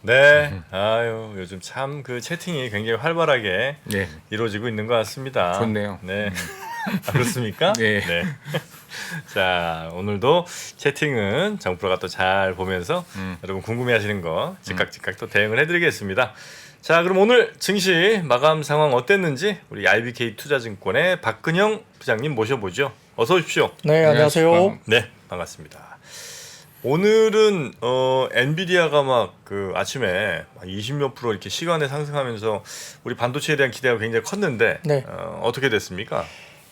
네, 아유 요즘 참 그 채팅이 굉장히 활발하게 네, 이루어지고 있는 것 같습니다. 좋네요. 네, 아, 그렇습니까? 네. 네. 자, 오늘도 채팅은 정프로가 또 잘 보면서 여러분 궁금해하시는 거 즉각 또 대응을 해드리겠습니다. 자, 그럼 오늘 증시 마감 상황 어땠는지 우리 IBK 투자증권의 박근형 부장님 모셔보죠. 어서 오십시오. 네, 안녕하세요. 네, 반갑습니다. 오늘은 엔비디아가 막 그 아침에 20몇 프로 이렇게 시간에 상승하면서 우리 반도체에 대한 기대가 굉장히 컸는데 네. 어떻게 됐습니까?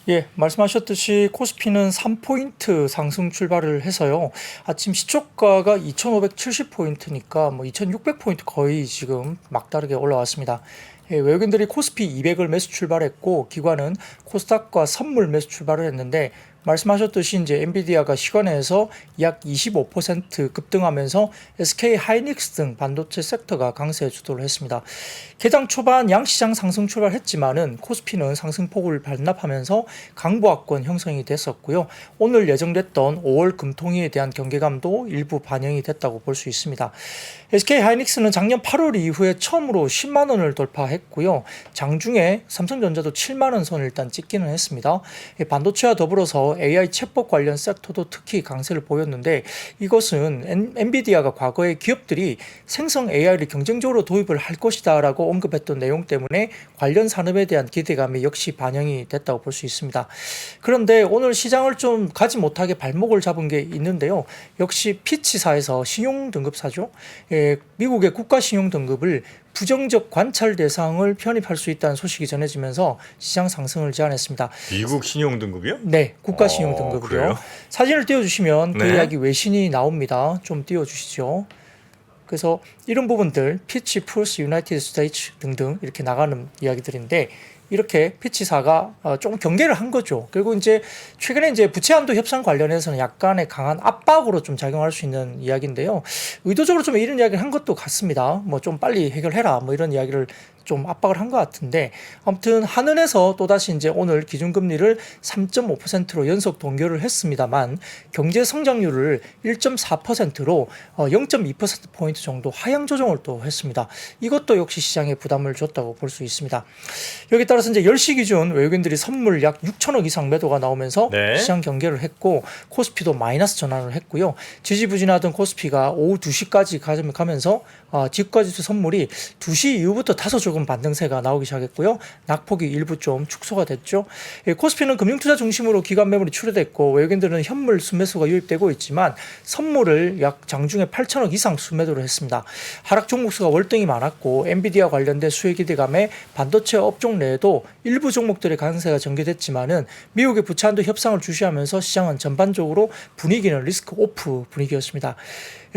예, 말씀하셨듯이 코스피는 3포인트 상승 출발을 해서요. 아침 시초가가 2,570포인트니까 뭐 2,600포인트 거의 지금 막다르게 올라왔습니다. 예, 외국인들이 코스피 200을 매수 출발했고 기관은 코스닥과 선물 매수 출발을 했는데 말씀하셨듯이 이제 엔비디아가 시간에서 약 25% 급등하면서 SK 하이닉스 등 반도체 섹터가 강세 주도를 했습니다. 개장 초반 양시장 상승 출발했지만은 코스피는 상승폭을 반납하면서 강보합권 형성이 됐었고요. 오늘 예정됐던 5월 금통위에 대한 경계감도 일부 반영이 됐다고 볼 수 있습니다. SK 하이닉스는 작년 8월 이후에 처음으로 10만 원을 돌파했고요. 장중에 삼성전자도 7만 원 선을 일단 찍기는 했습니다. 반도체와 더불어서 AI 챗봇 관련 섹터도 특히 강세를 보였는데 이것은 엔비디아가 과거에 기업들이 생성 AI를 경쟁적으로 도입을 할 것이다라고 언급했던 내용 때문에 관련 산업에 대한 기대감이 역시 반영이 됐다고 볼 수 있습니다. 그런데 오늘 시장을 좀 가지 못하게 발목을 잡은 게 있는데요. 역시 피치사에서 신용등급사죠. 미국의 국가신용등급을 부정적 관찰 대상을 편입할 수 있다는 소식이 전해지면서 시장 상승을 제한했습니다. 미국 신용 등급이요? 네, 국가 신용 등급으로요. 그래요? 사진을 띄워주시면 그 네. 이야기 외신이 나옵니다. 좀 띄워주시죠. 그래서 이런 부분들 피치, 푸스, 유나이티드 스테이츠 등등 이렇게 나가는 이야기들인데 이렇게 피치사가 좀 경계를 한 거죠. 그리고 이제 최근에 이제 부채 한도 협상 관련해서는 약간의 강한 압박으로 좀 작용할 수 있는 이야기인데요. 의도적으로 좀 이런 이야기를 한 것도 같습니다. 뭐 좀 빨리 해결해라 뭐 이런 이야기를 좀 압박을 한 것 같은데 아무튼 한은에서 또다시 이제 오늘 기준금리를 3.5%로 연속 동결을 했습니다만 경제 성장률을 1.4%로 0.2%포인트 정도 하향 조정을 또 했습니다. 이것도 역시 시장에 부담을 줬다고 볼 수 있습니다. 여기 따라서 이제 10시 기준 외국인들이 선물 약 6천억 이상 매도가 나오면서 네. 시장 경계를 했고 코스피도 마이너스 전환을 했고요. 지지부진하던 코스피가 오후 2시까지 가면서 지수가지수 선물이 2시 이후부터 다소 조금 반등세가 나오기 시작했고요. 낙폭이 일부 좀 축소가 됐죠. 코스피는 금융투자 중심으로 기관 매물이 출회됐고 외국인들은 현물 순매수가 유입되고 있지만 선물을 약 장중에 8천억 이상 순매도를 했습니다. 하락 종목수가 월등히 많았고 엔비디아 관련된 수혜 기대감에 반도체 업종 내에도 일부 종목들의 강세가 전개됐지만은 미국의 부채한도 협상을 주시하면서 시장은 전반적으로 분위기는 리스크 오프 분위기였습니다.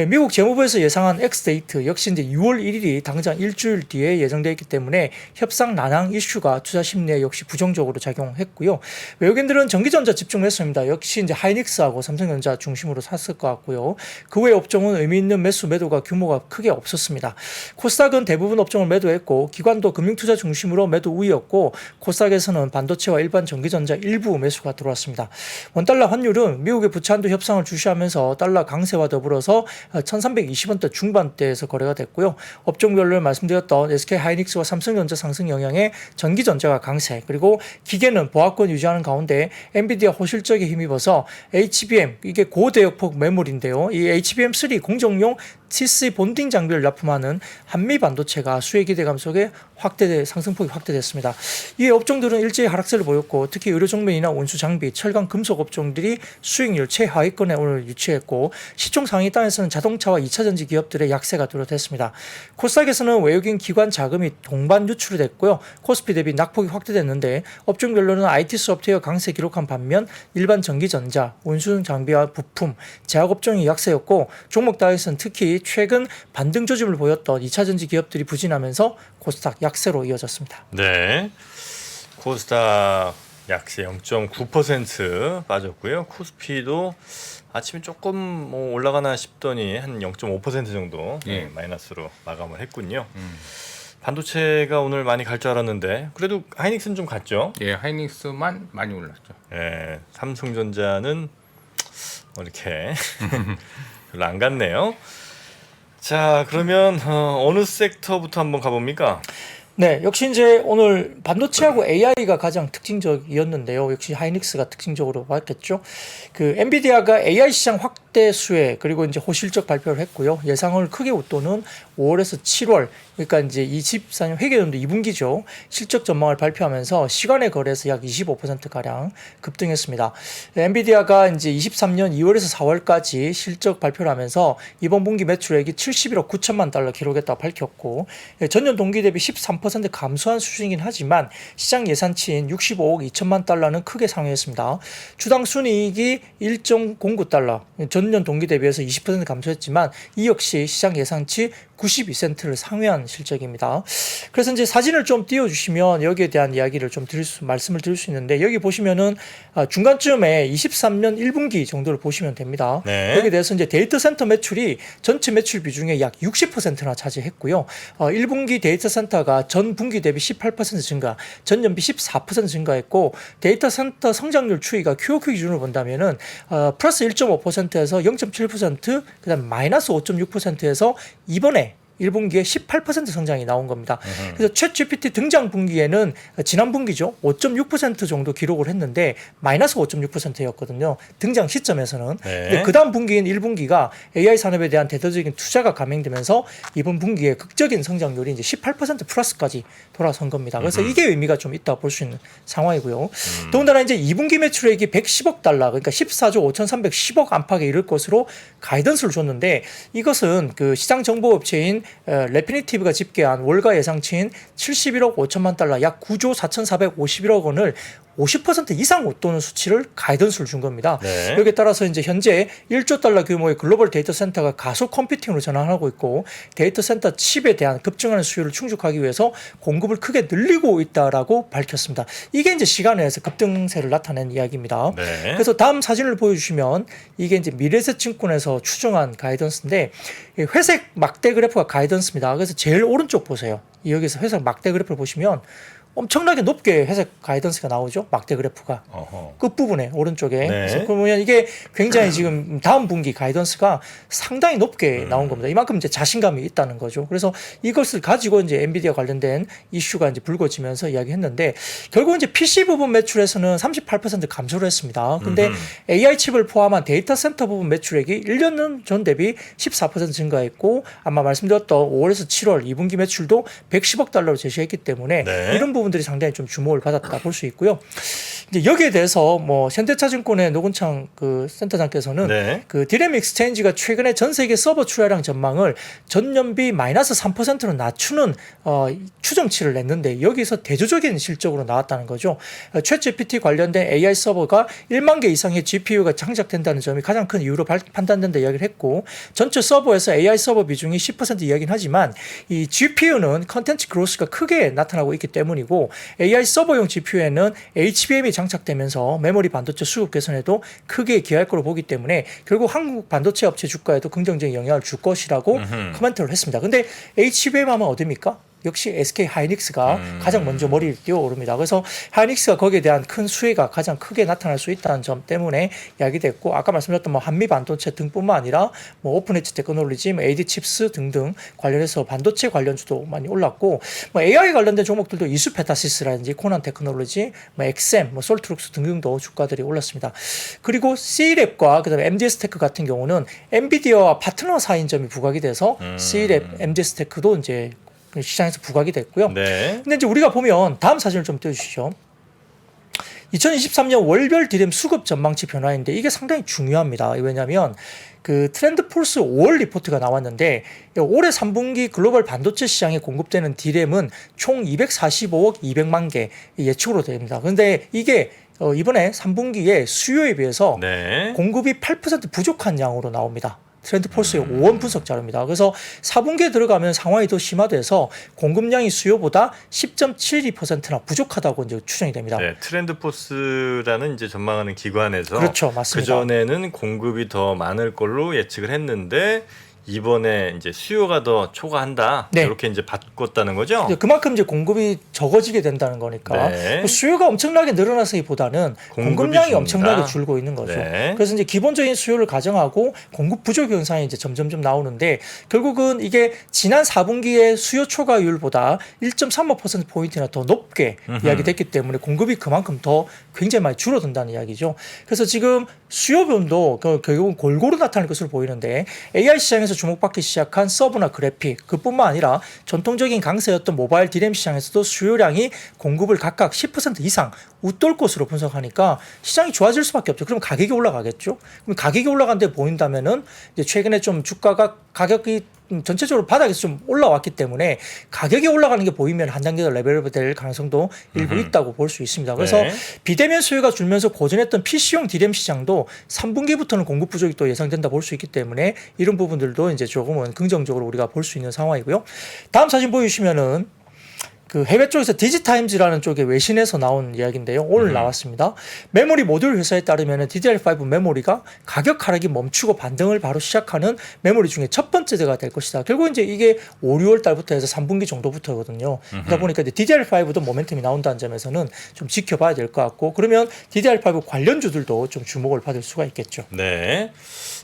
미국 재무부에서 예상한 엑스데이트 역시 이제 6월 1일이 당장 일주일 뒤에 예정되어 있기 때문에 협상 난항 이슈가 투자 심리에 역시 부정적으로 작용했고요. 외국인들은 전기전자 집중했습니다. 역시 이제 하이닉스하고 삼성전자 중심으로 샀을 것 같고요. 그 외 업종은 의미 있는 매도가 규모가 크게 없었습니다. 코스닥은 대부분 업종을 매도했고 기관도 금융투자 중심으로 매도 우위였고 코스닥에서는 반도체와 일반 전기전자 일부 매수가 들어왔습니다. 원달러 환율은 미국의 부채한도 협상을 주시하면서 달러 강세와 더불어서 1320원대 중반대에서 거래가 됐고요. 업종별로 말씀드렸던 SK 하이닉스와 삼성전자 상승 영향에 전기전자가 강세 그리고 기계는 보합권 유지하는 가운데 엔비디아 호실적에 힘입어서 HBM 이게 고대역폭 매물인데요. 이 HBM3 공정용 TC 본딩 장비를 납품하는 한미 반도체가 수혜 기대감 속에 상승폭이 확대됐습니다. 이 업종들은 일제히 하락세를 보였고 특히 의료정면이나 운수 장비, 철강, 금속 업종들이 수익률 최하위권에 오늘 유치했고 시총 상위 단에서는 자동차와 2차전지 기업들의 약세가 뚜렷했습니다. 코스닥에서는 외국인 기관 자금이 동반 유출이 됐고요. 코스피 대비 낙폭이 확대됐는데 업종별로는 IT 소프트웨어 강세 기록한 반면 일반 전기전자, 운수 장비와 부품, 제약업종이 약세였고 종목 따위에서는 특히 최근 반등 조짐을 보였던 2차전지 기업들이 부진하면서 코스닥 약세로 이어졌습니다. 네. 코스닥 약세 0.9% 빠졌고요. 코스피도 아침에 조금 뭐 올라가나 싶더니 한 0.5% 정도 예. 마이너스로 마감을 했군요. 반도체가 오늘 많이 갈 줄 알았는데 그래도 하이닉스는 좀 갔죠. 예, 하이닉스만 많이 올랐죠. 예, 삼성전자는 이렇게 별로 안 갔네요. 자, 그러면 어느 섹터부터 한번 가봅니까? 네, 역시 이제 오늘 반도체하고 AI가 가장 특징적이었는데요. 역시 하이닉스가 특징적으로 봤겠죠. 그 엔비디아가 AI 시장 확대 수혜 그리고 이제 호실적 발표를 했고요. 예상을 크게 웃도는 5월에서 7월, 그러니까 이제 24년 회계연도 2분기죠. 실적 전망을 발표하면서 시간의 거래에서 약 25% 가량 급등했습니다. 엔비디아가 이제 23년 2월에서 4월까지 실적 발표를 하면서 이번 분기 매출액이 71억 9천만 달러 기록했다고 밝혔고, 전년 동기 대비 13% 감소한 수준이긴 하지만 시장 예상치인 65억 2천만 달러는 크게 상회했습니다. 주당 순이익이 1.09달러, 전년 동기 대비해서 20% 감소했지만 이 역시 시장 예상치 92센트를 상회한 실적입니다. 그래서 이제 사진을 좀 띄워주시면 여기에 대한 이야기를 좀 말씀을 드릴 수 있는데, 여기 보시면은 중간쯤에 23년 1분기 정도를 보시면 됩니다. 네. 여기에 대해서 이제 데이터 센터 매출이 전체 매출 비중의 약 60%나 차지했고요. 1분기 데이터 센터가 전 분기 대비 18% 증가, 전년비 14% 증가했고, 데이터 센터 성장률 추이가 QOQ 기준으로 본다면은 플러스 1.5%에서 0.7%, 그다음 마이너스 5.6%에서 이번에 1분기에 18% 성장이 나온 겁니다. 그래서 챗GPT 등장 분기에는 지난 분기죠. 5.6% 정도 기록을 했는데 마이너스 5.6%였거든요. 등장 시점에서는. 네. 근데 그 다음 분기인 1분기가 AI 산업에 대한 대대적인 투자가 감행되면서 이번 분기에 극적인 성장률이 이제 18% 플러스까지 돌아선 겁니다. 그래서 이게 의미가 좀 있다 볼 수 있는 상황이고요. 더군다나 이제 2분기 매출액이 110억 달러, 그러니까 14조 5,310억 안팎에 이를 것으로 가이던스를 줬는데, 이것은 그 시장 정보 업체인 레피니티브가 집계한 월가 예상치인 71억 5천만 달러, 약 9조 4,451억 원을 50% 이상 웃도는 수치를 가이던스를 준 겁니다. 네. 여기에 따라서 이제 현재 1조 달러 규모의 글로벌 데이터 센터가 가속 컴퓨팅으로 전환하고 있고, 데이터 센터 칩에 대한 급증하는 수요를 충족하기 위해서 공급을 크게 늘리고 있다라고 밝혔습니다. 이게 이제 시간에서 급등세를 나타낸 이야기입니다. 네. 그래서 다음 사진을 보여주시면 이게 이제 미래에셋증권에서 추정한 가이던스인데, 회색 막대 그래프가 가이던스입니다. 그래서 제일 오른쪽 보세요. 여기서 회색 막대 그래프를 보시면 엄청나게 높게 회색 가이던스가 나오죠. 막대 그래프가. 어허. 끝부분에 오른쪽에. 네. 그래서 그러면 이게 굉장히 지금 다음 분기 가이던스가 상당히 높게 나온 겁니다. 이만큼 이제 자신감이 있다는 거죠. 그래서 이것을 가지고 이제 엔비디아 관련된 이슈가 이제 불거지면서 이야기했는데, 결국 이제 PC 부분 매출에서는 38% 감소를 했습니다. 근데 AI 칩을 포함한 데이터 센터 부분 매출액이 1년 전 대비 14% 증가했고, 아마 말씀드렸던 5월에서 7월 2분기 매출도 110억 달러로 제시했기 때문에 네. 이런 부분들이 상당히 좀 주목을 받았다 볼 수 있고요. 이제 여기에 대해서 뭐 현대차증권의 노근창 그 센터장께서는 네. 그 디램 익스체인지가 최근에 전 세계 서버 출하량 전망을 전년비 마이너스 3%로 낮추는 추정치를 냈는데, 여기서 대조적인 실적으로 나왔다는 거죠. 챗GPT 관련된 AI 서버가 1만 개 이상의 GPU가 장착된다는 점이 가장 큰 이유로 판단된다 이야기를 했고, 전체 서버에서 AI 서버 비중이 10% 이야기는 하지만 이 GPU는 컨텐츠 그로스가 크게 나타나고 있기 때문이고, AI 서버용 GPU에는 HBM이 장착되면서 메모리 반도체 수급 개선에도 크게 기여할 거로 보기 때문에 결국 한국 반도체 업체 주가에도 긍정적인 영향을 줄 것이라고 코멘트를 했습니다. 근데 HBM 하면 어디입니까? 역시 SK 하이닉스가 가장 먼저 머리를 띄워오릅니다. 그래서 하이닉스가 거기에 대한 큰 수혜가 가장 크게 나타날 수 있다는 점 때문에 이야기됐고, 아까 말씀드렸던 뭐 한미 반도체 등뿐만 아니라 뭐 오픈 엣지 테크놀로지, AD 칩스 등등 관련해서 반도체 관련주도 많이 올랐고, 뭐 AI 관련된 종목들도 이수페타시스라든지 코난 테크놀로지, 뭐 엑셈, 뭐 솔트룩스 등등도 주가들이 올랐습니다. 그리고 C랩과 그다음에 MDS테크 같은 경우는 엔비디아와 파트너사인 점이 부각이 돼서 C랩, MDS테크도 이제 시장에서 부각이 됐고요. 네. 근데 이제 우리가 보면 다음 사진을 좀 띄워주시죠. 2023년 월별 디램 수급 전망치 변화인데 이게 상당히 중요합니다. 왜냐하면 그 트렌드 폴스 5월 리포트가 나왔는데, 올해 3분기 글로벌 반도체 시장에 공급되는 디램은 총 245억 200만 개 예측으로 됩니다. 그런데 이게 이번에 3분기에 수요에 비해서 네. 공급이 8% 부족한 양으로 나옵니다. 트렌드 폴스의 5원 분석 자료입니다. 그래서 4분기에 들어가면 상황이 더 심화돼서 공급량이 수요보다 10.72%나 부족하다고 이제 추정이 됩니다. 네, 트렌드 포스라는 이제 전망하는 기관에서 그렇죠, 맞습니다. 그 전에는 공급이 더 많을 걸로 예측을 했는데 이번에 이제 수요가 더 초과한다. 네. 이렇게 이제 바꿨다는 거죠. 이제 그만큼 이제 공급이 적어지게 된다는 거니까 네. 뭐 수요가 엄청나게 늘어나서기보다는 공급량이 줄는다. 엄청나게 줄고 있는 거죠. 네. 그래서 이제 기본적인 수요를 가정하고 공급 부족 현상이 이제 점점점 나오는데 결국은 이게 지난 4분기의 수요 초과율보다 1.35% 포인트나 더 높게 이야기됐기 때문에 공급이 그만큼 더 굉장히 많이 줄어든다는 이야기죠. 그래서 지금 수요변도 결국은 골고루 나타날 것으로 보이는데 AI 시장에서 주목받기 시작한 서브나 그래픽 그뿐만 아니라 전통적인 강세였던 모바일 디램 시장에서도 수요량이 공급을 각각 10% 이상 웃돌 것으로 분석하니까 시장이 좋아질 수밖에 없죠. 그럼 가격이 올라가겠죠. 그럼 가격이 올라간데 보인다면은 이제 최근에 좀 주가가 가격이 전체적으로 바닥에서 좀 올라왔기 때문에 가격이 올라가는 게 보이면 한 단계 더 레벨업 될 가능성도 일부 있다고 볼 수 있습니다. 그래서 네. 비대면 수요가 줄면서 고전했던 PC용 디램 시장도 3분기부터는 공급 부족이 또 예상된다 볼 수 있기 때문에 이런 부분들도 이제 조금은 긍정적으로 우리가 볼 수 있는 상황이고요. 다음 사진 보여주시면은 그 해외 쪽에서 디지타임즈라는 쪽의 외신에서 나온 이야기인데요. 오늘 나왔습니다. 메모리 모듈 회사에 따르면 DDR5 메모리가 가격 하락이 멈추고 반등을 바로 시작하는 메모리 중에 첫 번째가 될 것이다. 결국 이제 이게 5, 6월 달부터 해서 3분기 정도부터거든요. 그러다 보니까 이제 DDR5도 모멘텀이 나온다는 점에서는 좀 지켜봐야 될 것 같고 그러면 DDR5 관련주들도 좀 주목을 받을 수가 있겠죠. 네.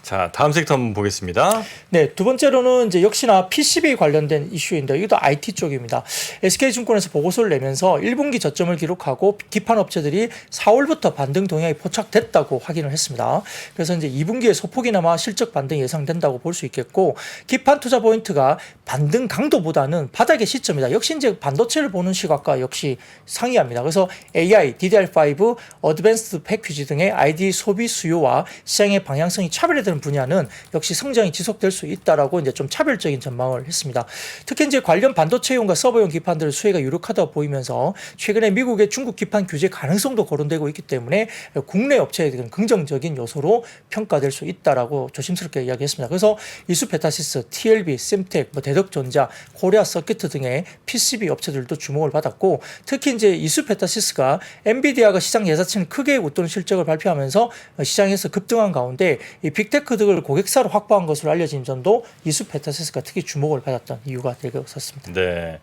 자, 다음 섹터 한번 보겠습니다. 네, 두 번째로는 이제 역시나 PCB 관련된 이슈인데 이것도 IT 쪽입니다. SK증권에서 보고서를 내면서 1분기 저점을 기록하고 기판 업체들이 4월부터 반등 동향이 포착됐다고 확인을 했습니다. 그래서 이제 2분기에 소폭이나마 실적 반등이 예상된다고 볼 수 있겠고 기판 투자 포인트가 반등 강도보다는 바닥의 시점이다. 역시 이제 반도체를 보는 시각과 역시 상이합니다. 그래서 AI, DDR5, 어드밴스드 패키지 등의 ID 소비 수요와 시장의 방향성이 차별화되는 분야는 역시 성장이 지속될 수 있다라고 이제 좀 차별적인 전망을 했습니다. 특히 이제 관련 반도체용과 서버용 기판들의 수혜가 유력하다 보이면서 최근에 미국의 중국 기판 규제 가능성도 거론되고 있기 때문에 국내 업체에 대한 긍정적인 요소로 평가될 수 있다라고 조심스럽게 이야기했습니다. 그래서 이수페타시스, TLB, 셈텍, 대덕전자, 코리아 서키트 등의 PCB 업체들도 주목을 받았고 특히 이제 이수페타시스가 엔비디아가 시장 예사치는 크게 웃도는 실적을 발표하면서 시장에서 급등한 가운데 이 빅테크 등을 고객사로 확보한 것으로 알려진 점도 이수페타시스가 특히 주목을 받았던 이유가 되었었습니다. 네.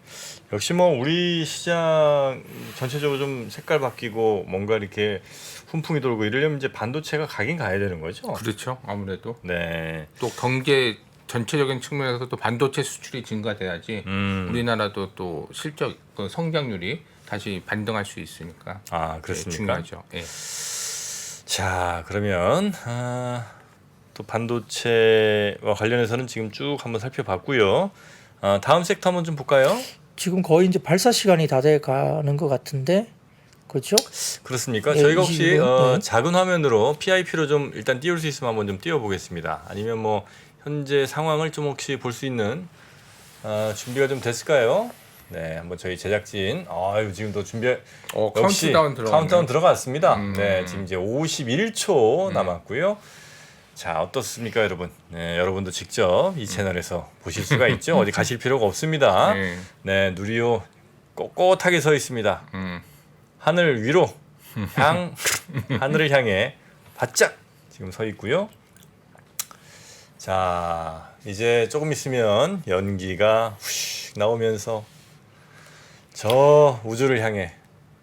역시 뭐 우리 시장 전체적으로 좀 색깔 바뀌고 뭔가 이렇게 훈풍이 돌고 이러려면 이제 반도체가 가긴 가야 되는 거죠. 그렇죠. 아무래도 네. 또 경제 전체적인 측면에서 또 반도체 수출이 증가돼야지 우리나라도 또 실적 그 성장률이 다시 반등할 수 있으니까. 아, 그렇습니까? 중요하죠. 예. 자, 그러면 또 반도체와 관련해서는 지금 쭉 한번 살펴봤고요. 다음 섹터 한번 좀 볼까요? 지금 거의 이제 발사 시간이 다 돼 가는 것 같은데 그렇죠? 그렇습니까? 네, 저희가 혹시 22분. 네. 작은 화면으로 PIP로 좀 일단 띄울 수 있으면 한번 좀 띄워보겠습니다. 아니면 뭐 현재 상황을 좀 혹시 볼 수 있는 준비가 좀 됐을까요? 네, 한번 저희 제작진 지금 또 준비 역시 카운트다운 들어갔습니다. 네, 지금 이제 51초 남았고요. 자, 어떻습니까, 여러분? 네, 여러분도 직접 이 채널에서 보실 수가 있죠. 어디 가실 필요가 없습니다. 네, 누리호 꼿꼿하게 서 있습니다. 하늘 위로 하늘을 향해 바짝 지금 서 있고요. 자, 이제 조금 있으면 연기가 휙 나오면서 저 우주를 향해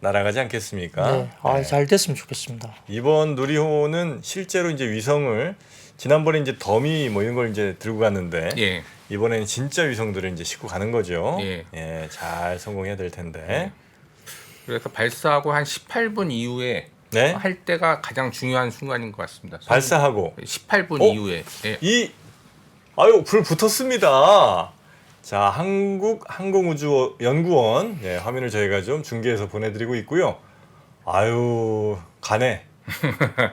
날아가지 않겠습니까? 네, 네. 잘 됐으면 좋겠습니다. 이번 누리호는 실제로 이제 위성을 지난번에 이제 더미 뭐 이런 걸 이제 들고 갔는데 예. 이번에는 진짜 위성들을 이제 싣고 가는 거죠. 예. 잘 성공해야 될 텐데. 그래서 발사하고 한 18분 이후에 네. 할 때가 가장 중요한 순간인 것 같습니다. 발사하고 18분 이후에. 예. 불 붙었습니다. 자, 한국항공우주연구원 화면을 저희가 좀 중계해서 보내드리고 있고요. 가네.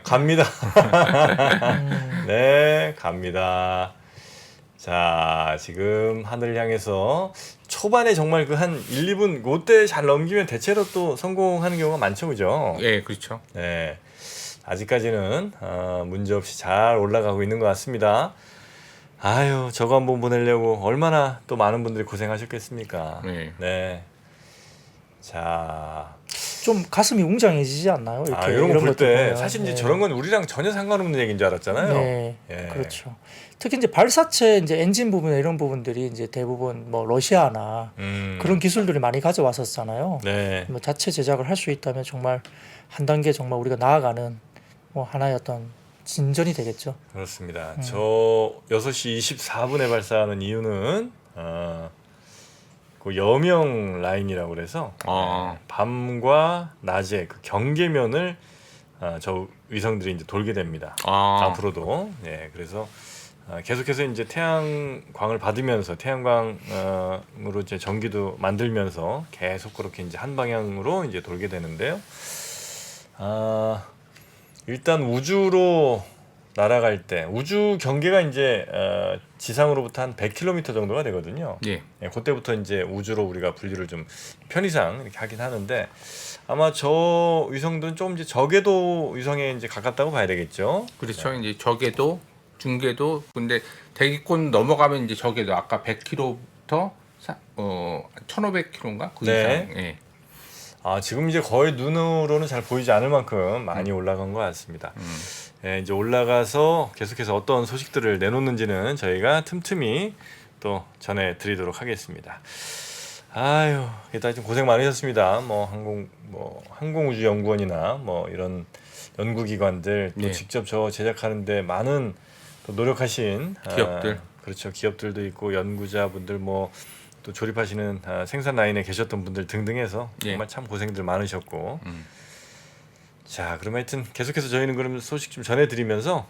갑니다. 네, 갑니다. 자, 지금 하늘을 향해서 초반에 정말 그 한 1, 2분 그때 잘 넘기면 대체로 또 성공하는 경우가 많죠, 그죠? 예, 그렇죠. 네, 아직까지는 문제 없이 잘 올라가고 있는 것 같습니다. 저거 한번 보내려고 얼마나 또 많은 분들이 고생하셨겠습니까? 네. 네. 자, 좀 가슴이 웅장해지지 않나요? 이렇게 이런 거 볼 것들 때 보면. 사실 이제 네. 저런 건 우리랑 전혀 상관없는 얘기인 줄 알았잖아요. 네, 예. 그렇죠. 특히 이제 발사체 이제 엔진 부분 이런 부분들이 이제 대부분 뭐 러시아나 그런 기술들이 많이 가져왔었잖아요. 네. 뭐 자체 제작을 할 수 있다면 정말 한 단계 정말 우리가 나아가는 뭐 하나의 어떤 진전이 되겠죠. 그렇습니다. 저 6시 24분에 발사하는 이유는 그 여명 라인이라고 그래서 밤과 낮에 그 경계면을 저 위성들이 이제 돌게 됩니다. 앞으로도. 예, 그래서 계속해서 이제 태양광을 받으면서 태양광으로 이제 전기도 만들면서 계속 그렇게 이제 한 방향으로 이제 돌게 되는데요. 일단 우주로 날아갈 때 우주 경계가 이제 지상으로부터 한 100km 정도가 되거든요. 예. 예, 그때부터 이제 우주로 우리가 분류를 좀 편의상 이렇게 하긴 하는데 아마 저 위성들은 조금 이제 저궤도 위성에 이제 가깝다고 봐야 되겠죠. 그렇죠. 이제 저궤도, 중궤도, 근데 대기권 넘어가면 이제 저궤도 아까 100km부터 1,500km인가 그 네. 이상. 예. 지금 이제 거의 눈으로는 잘 보이지 않을 만큼 많이 올라간 것 같습니다. 예, 이제 올라가서 계속해서 어떤 소식들을 내놓는지는 저희가 틈틈이 또 전해드리도록 하겠습니다. 아유, 일단 좀 고생 많으셨습니다. 항공우주연구원이나 뭐 이런 연구기관들 또 네. 직접 저 제작하는데 많은 또 노력하신 기업들. 그렇죠. 기업들도 있고 연구자분들 뭐 또 조립하시는 생산 라인에 계셨던 분들 등등해서 정말 참 고생들 많으셨고 자 그럼 하여튼 계속해서 저희는 그럼 소식 좀 전해드리면서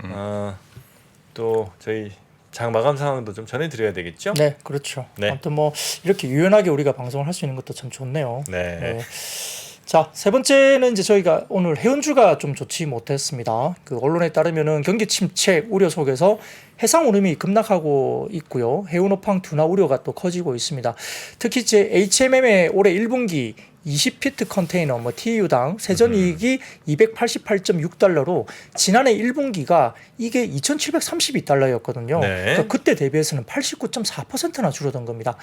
또 저희 장 마감 상황도 좀 전해드려야 되겠죠? 네, 그렇죠. 네. 아무튼 뭐 이렇게 유연하게 우리가 방송을 할 수 있는 것도 참 좋네요. 네. 네. 자, 세 번째는 이제 저희가 오늘 해운주가 좀 좋지 못했습니다. 그 언론에 따르면은 경기 침체 우려 속에서 해상 운임이 급락하고 있고요. 해운 업황 둔화 우려가 또 커지고 있습니다. 특히 이제 HMM의 올해 1분기 20피트 컨테이너 뭐 TEU당 세전 이익이 288.6달러로 지난해 1분기가 이게 2,732달러였거든요. 네. 그러니까 그때 대비해서는 89.4%나 줄어든 겁니다.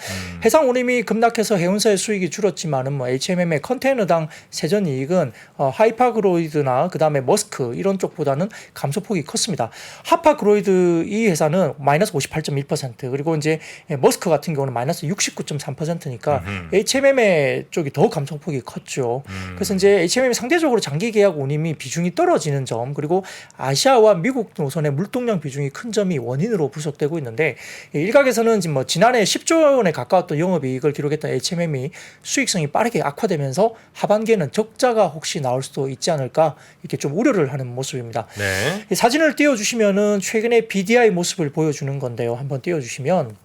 해상 운임이 급락해서 해운사의 수익이 줄었지만은 뭐 HMM의 컨테이너당 세전 이익은 하이파그로이드나 그다음에 머스크 이런 쪽보다는 감소폭이 컸습니다. 하파그로이드 이 회사는 마이너스 58.1% 그리고 이제 머스크 같은 경우는 마이너스 69.3%니까 HMM의 쪽이 더 감소폭이 컸죠. 그래서 이제 HMM이 상대적으로 장기 계약 운임이 비중이 떨어지는 점 그리고 아시아와 미국 노선의 물동량 비중이 큰 점이 원인으로 분석되고 있는데 일각에서는 지금 뭐 지난해 10조 원에 가까웠던 영업이익을 기록했던 HMM이 수익성이 빠르게 악화되면서 하반기에는 적자가 혹시 나올 수도 있지 않을까 이렇게 좀 우려를 하는 모습입니다. 네. 이 사진을 띄워주시면은 최근에 BDI 모습을 보여주는 건데요. 한번 띄워주시면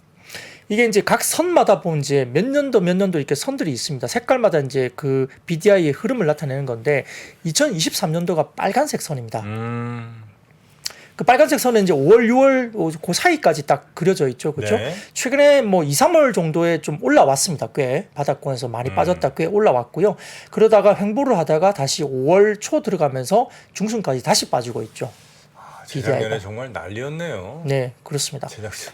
이게 이제 각 선마다 보면 이제 몇 년도 이렇게 선들이 있습니다. 색깔마다 이제 그 BDI의 흐름을 나타내는 건데 2023년도가 빨간색 선입니다. 그 빨간색 선은 이제 5월, 6월 그 사이까지 딱 그려져 있죠. 그렇죠? 네. 최근에 뭐 2, 3월 정도에 좀 올라왔습니다. 꽤 바닥권에서 많이 빠졌다 꽤 올라왔고요. 그러다가 횡보를 하다가 다시 5월 초 들어가면서 중순까지 다시 빠지고 있죠. 재작년에 BDI 가. 정말 난리였네요. 네, 그렇습니다. 제작진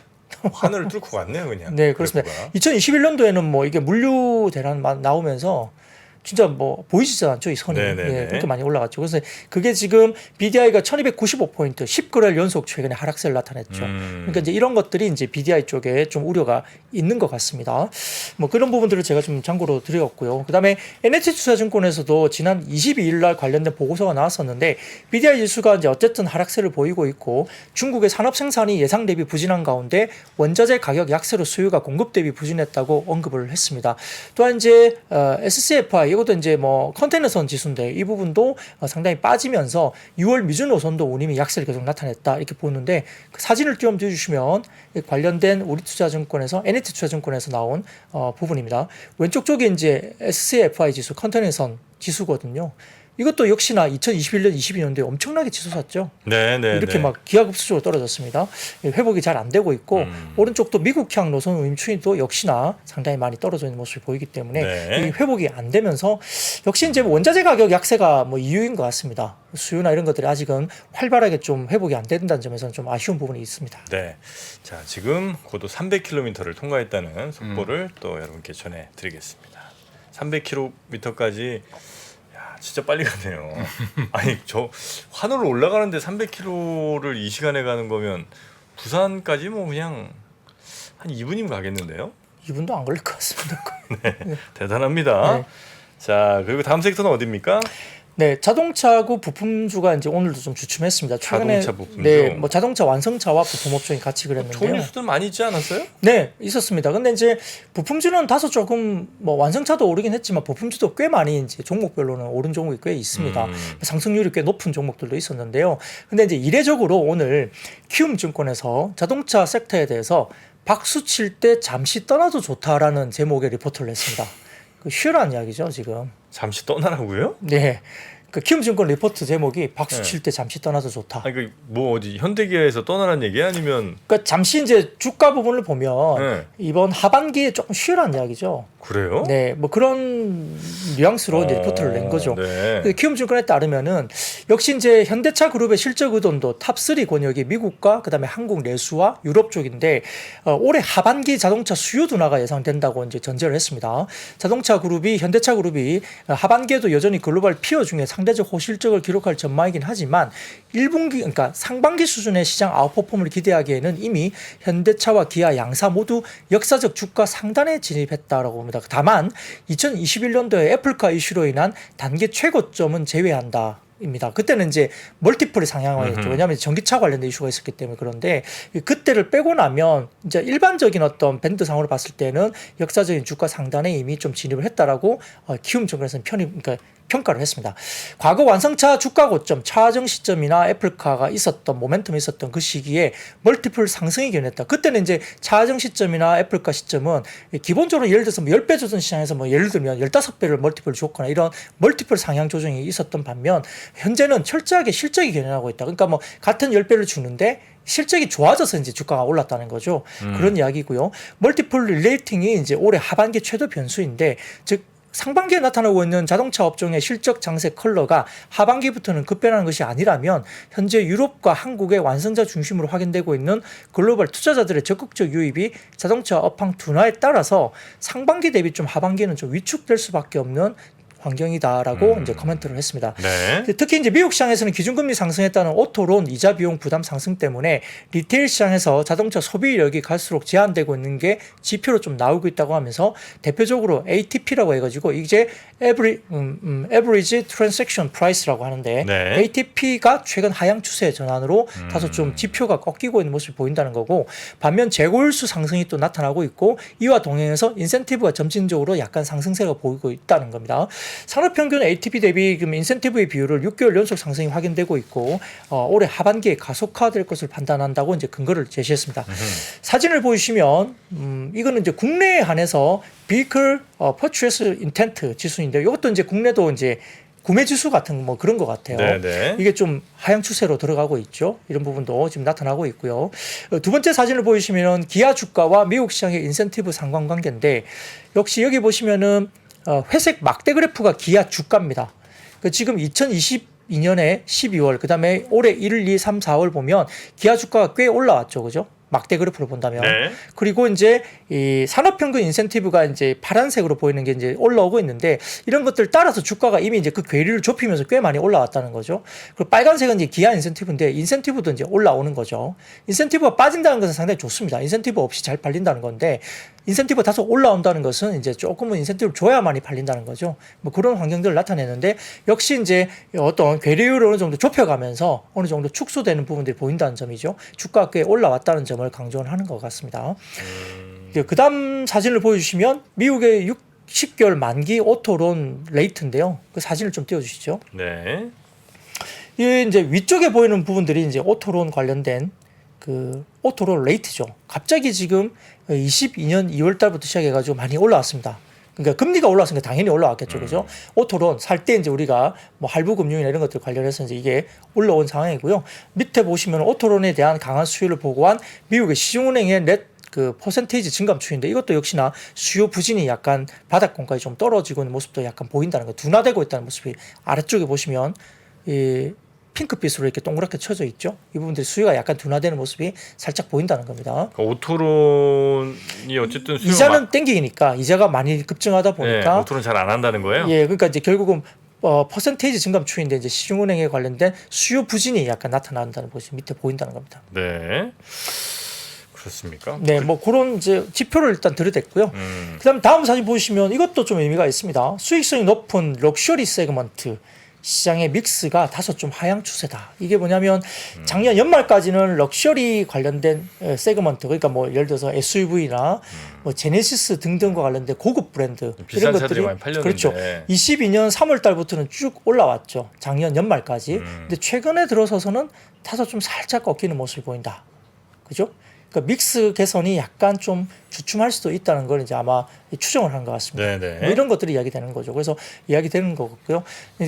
하늘을 뚫고 갔네요, 그냥. 네, 그렇습니다. 2021년도에는 뭐 이게 물류 대란 나오면서 진짜 뭐 보이시지 않죠, 이 선이. 네네네. 예, 그렇게 많이 올라갔죠. 그래서 그게 지금 BDI가 1295포인트 10거래일 연속 최근에 하락세를 나타냈죠. 그러니까 이제 이런 것들이 이제 BDI 쪽에 좀 우려가 있는 것 같습니다. 뭐 그런 부분들을 제가 좀 참고로 드렸고요. 그다음에 NH투자증권에서도 지난 22일 날 관련된 보고서가 나왔었는데 BDI 지수가 이제 어쨌든 하락세를 보이고 있고 중국의 산업 생산이 예상 대비 부진한 가운데 원자재 가격 약세로 수요가 공급 대비 부진했다고 언급을 했습니다. 또한 이제 SCFI 이것도 이제 뭐 컨테이너선 지수인데 이 부분도 상당히 빠지면서 6월 미준 노선도 운임이 약세를 계속 나타냈다 이렇게 보는데 그 사진을 띄워주시면 관련된 우리투자증권에서 NH투자증권에서 나온 부분입니다. 왼쪽 쪽에 이제 SCFI 지수 컨테이너선 지수거든요. 이것도 역시나 2021년, 22년도에 엄청나게 치솟았죠. 네, 네. 이렇게 네. 막 기하급수적으로 떨어졌습니다. 회복이 잘 안 되고 있고 오른쪽도 미국향 노선 운임 추이도 역시나 상당히 많이 떨어져 있는 모습이 보이기 때문에 네. 이 회복이 안 되면서 역시 이제 원자재 가격 약세가 뭐 이유인 것 같습니다. 수요나 이런 것들이 아직은 활발하게 좀 회복이 안 된다는 점에서는 좀 아쉬운 부분이 있습니다. 네. 자, 지금 고도 300km를 통과했다는 속보를 또 여러분께 전해드리겠습니다. 300km까지 진짜 빨리 가네요. 아니 저 환호를 올라가는데 300km를 이 시간에 가는 거면 부산까지 뭐 그냥 한 2분이면 가겠는데요? 이분도 안 걸릴 것 같습니다. 대단합니다. 네. 자 그리고 다음 섹터는 어디입니까? 네, 자동차고 부품주가 이제 오늘도 좀 주춤했습니다. 최근에 자동차 부품주. 네, 뭐 자동차 완성차와 부품 업종이 같이 좋은 그랬는데요. 뉴스들 많이 있지 않았어요? 네, 있었습니다. 근데 이제 부품주는 다소 조금 뭐 완성차도 오르긴 했지만 부품주도 꽤 많이 이제 종목별로는 오른 종목이 꽤 있습니다. 상승률이 꽤 높은 종목들도 있었는데요. 근데 이제 이례적으로 오늘 키움증권에서 자동차 섹터에 대해서 박수 칠 때 잠시 떠나도 좋다라는 제목의 리포트를 냈습니다. 그 쉬란 이야기죠, 지금. 잠시 떠나라고요? 네. 그 키움증권 리포트 제목이 박수 네. 칠 때 잠시 떠나도 좋다. 아니 그뭐 어디 현대기아에서 떠나는 얘기 아니면 그러니까 잠시 이제 주가 부분을 보면 네. 이번 하반기에 조금 쉬란 이야기죠. 그래요? 네, 뭐 그런 뉘앙스로 이제 리포트를 낸 거죠. 네. 그 키움증권에 따르면은 역시 이제 현대차 그룹의 실적 의존도 탑3 권역이 미국과 그다음에 한국 내수와 유럽 쪽인데 올해 하반기 자동차 수요 둔화가 예상된다고 이제 전제를 했습니다. 자동차 그룹이 현대차 그룹이 하반기에도 여전히 글로벌 피어 중에 상대적 호실적을 기록할 전망이긴 하지만 1분기 그러니까 상반기 수준의 시장 아웃퍼폼을 기대하기에는 이미 현대차와 기아 양사 모두 역사적 주가 상단에 진입했다라고 봅니다. 다만 2021년도에 애플카 이슈로 인한 단기 최고점은 제외한다. 입니다. 그때는 이제 멀티플이 상향화였죠. 왜냐하면 전기차 관련된 이슈가 있었기 때문에. 그런데 그때를 빼고 나면 이제 일반적인 어떤 밴드상으로 봤을 때는 역사적인 주가 상단에 이미 좀 진입을 했다라고 키움증권에서는 그러니까 평가를 했습니다. 과거 완성차 주가 고점, 차정 시점이나 애플카가 있었던 모멘텀이 있었던 그 시기에 멀티플 상승이 견했다. 그때는 이제 차정 시점이나 애플카 시점은 기본적으로 예를 들어서 뭐 10배 조선 시장에서 뭐 예를 들면 15배를 멀티플 줬거나 이런 멀티플 상향 조정이 있었던 반면 현재는 철저하게 실적이 견인하고 있다. 그러니까 뭐 같은 10배를 주는데 실적이 좋아져서 이제 주가가 올랐다는 거죠. 그런 이야기고요. 멀티플 릴레이팅이 이제 올해 하반기 최대 변수인데 즉 상반기에 나타나고 있는 자동차 업종의 실적 장세 컬러가 하반기부터는 급변하는 것이 아니라면 현재 유럽과 한국의 완성차 중심으로 확인되고 있는 글로벌 투자자들의 적극적 유입이 자동차 업황 둔화에 따라서 상반기 대비 좀 하반기에는 좀 위축될 수밖에 없는 환경이다라고 이제 코멘트를 했습니다. 네. 특히 이제 미국 시장에서는 기준금리 상승에 따른 오토론 이자 비용 부담 상승 때문에 리테일 시장에서 자동차 소비력이 갈수록 제한되고 있는 게 지표로 좀 나오고 있다고 하면서 대표적으로 ATP라고 해가지고 이제 Average Transaction Price라고 하는데 네. ATP가 최근 하향 추세 전환으로 다소 좀 지표가 꺾이고 있는 모습이 보인다는 거고 반면 재고율수 상승이 또 나타나고 있고 이와 동행해서 인센티브가 점진적으로 약간 상승세가 보이고 있다는 겁니다. 산업평균 ATP 대비 인센티브의 비율을 6개월 연속 상승이 확인되고 있고 올해 하반기에 가속화될 것을 판단한다고 이제 근거를 제시했습니다. 사진을 보시면 이거는 이제 국내에 한해서 Vehicle Purchase Intent 지수인데 이것도 이제 국내도 이제 구매 지수 같은 뭐 그런 것 같아요. 네네. 이게 좀 하향 추세로 들어가고 있죠. 이런 부분도 지금 나타나고 있고요. 두 번째 사진을 보시면은 기아 주가와 미국 시장의 인센티브 상관관계인데 역시 여기 보시면은 회색 막대 그래프가 기아 주가입니다. 지금 2022년에 12월, 그 다음에 올해 1, 2, 3, 4월 보면 기아 주가가 꽤 올라왔죠. 그죠? 막대 그래프로 본다면. 네. 그리고 이제 이 산업평균 인센티브가 이제 파란색으로 보이는 게 이제 올라오고 있는데 이런 것들 따라서 주가가 이미 이제 그 괴리를 좁히면서 꽤 많이 올라왔다는 거죠. 그리고 빨간색은 이제 기아 인센티브인데 인센티브도 이제 올라오는 거죠. 인센티브가 빠진다는 것은 상당히 좋습니다. 인센티브 없이 잘 팔린다는 건데 인센티브가 다소 올라온다는 것은 이제 조금은 인센티브를 줘야만이 팔린다는 거죠. 뭐 그런 환경들을 나타내는데 역시 이제 어떤 괴리율을 어느 정도 좁혀가면서 어느 정도 축소되는 부분들이 보인다는 점이죠. 주가가 꽤 올라왔다는 점을 강조를 하는 것 같습니다. 그 다음 사진을 보여주시면 미국의 60개월 만기 오토론 레이트인데요. 그 사진을 좀 띄워주시죠. 네. 이 이제 위쪽에 보이는 부분들이 이제 오토론 관련된 그 오토론 레이트죠. 갑자기 지금 22년 2월 달부터 시작해가지고 많이 올라왔습니다. 그러니까 금리가 올라왔으니까 당연히 올라왔겠죠. 그죠? 오토론 살 때 이제 우리가 뭐 할부 금융이나 이런 것들 관련해서 이제 이게 올라온 상황이고요. 밑에 보시면 오토론에 대한 강한 수요를 보고한 미국의 시중은행의 넷 그 퍼센테이지 증감 추이인데 이것도 역시나 수요 부진이 약간 바닥권까지 좀 떨어지고 있는 모습도 약간 보인다는 거. 둔화되고 있다는 모습이 아래쪽에 보시면 이 핑크빛으로 이렇게 동그랗게 쳐져 있죠. 이 부분들이 수요가 약간 둔화되는 모습이 살짝 보인다는 겁니다. 그러니까 오토론이 어쨌든 수요가 이자는 땡기니까 이자가 많이 급증하다 보니까 네, 오토론 잘 안 한다는 거예요. 예, 그러니까 이제 결국은 퍼센테이지 증감 추이인데 이제 시중은행에 관련된 수요 부진이 약간 나타난다는 것이 밑에 보인다는 겁니다. 네. 그렇습니까? 네, 뭐 그런 이제 지표를 일단 들여댔고요. 그다음 다음 사진 보시면 이것도 좀 의미가 있습니다. 수익성이 높은 럭셔리 세그먼트 시장의 믹스가 다소 좀 하향 추세다. 이게 뭐냐면 작년 연말까지는 럭셔리 관련된 세그먼트, 그러니까 뭐 예를 들어서 SUV나 뭐 제네시스 등등과 관련된 고급 브랜드 비싼 이런 차들이 것들이 많이 팔렸는데. 그렇죠. 22년 3월 달부터는 쭉 올라왔죠. 작년 연말까지. 근데 최근에 들어서서는 다소 좀 살짝 꺾이는 모습이 보인다. 그죠? 그러니까 믹스 개선이 약간 좀 주춤할 수도 있다는 걸 이제 아마 추정을 한 것 같습니다. 네네. 뭐 이런 것들이 이야기되는 거죠. 그래서 이야기되는 거고요.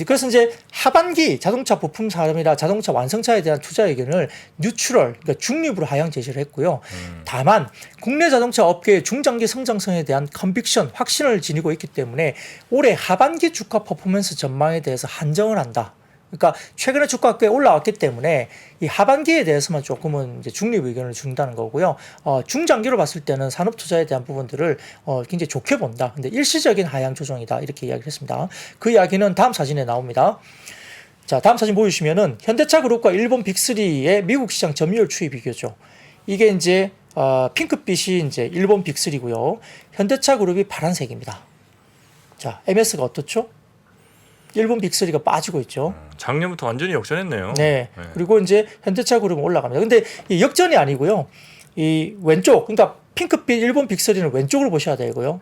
그래서 이제 하반기 자동차 부품 산업이나 자동차 완성차에 대한 투자 의견을 뉴트럴, 그러니까 중립으로 하향 제시를 했고요. 다만 국내 자동차 업계의 중장기 성장성에 대한 컨빅션, 확신을 지니고 있기 때문에 올해 하반기 주가 퍼포먼스 전망에 대해서 한정을 한다. 그러니까 최근에 주가가 꽤 올라왔기 때문에 이 하반기에 대해서만 조금은 이제 중립 의견을 준다는 거고요. 중장기로 봤을 때는 산업 투자에 대한 부분들을 굉장히 좋게 본다. 근데 일시적인 하향 조정이다. 이렇게 이야기를 했습니다. 그 이야기는 다음 사진에 나옵니다. 자, 다음 사진 보여주시면은 현대차 그룹과 일본 빅3의 미국 시장 점유율 추이 비교죠. 이게 이제 핑크빛이 이제 일본 빅3고요. 현대차 그룹이 파란색입니다. 자, MS가 어떻죠? 일본 빅3가 빠지고 있죠. 작년부터 완전히 역전했네요. 네. 그리고 이제 현대차 그룹은 올라갑니다. 근데 이 역전이 아니고요. 이 왼쪽, 그러니까 핑크빛 일본 빅3는 왼쪽으로 보셔야 되고요.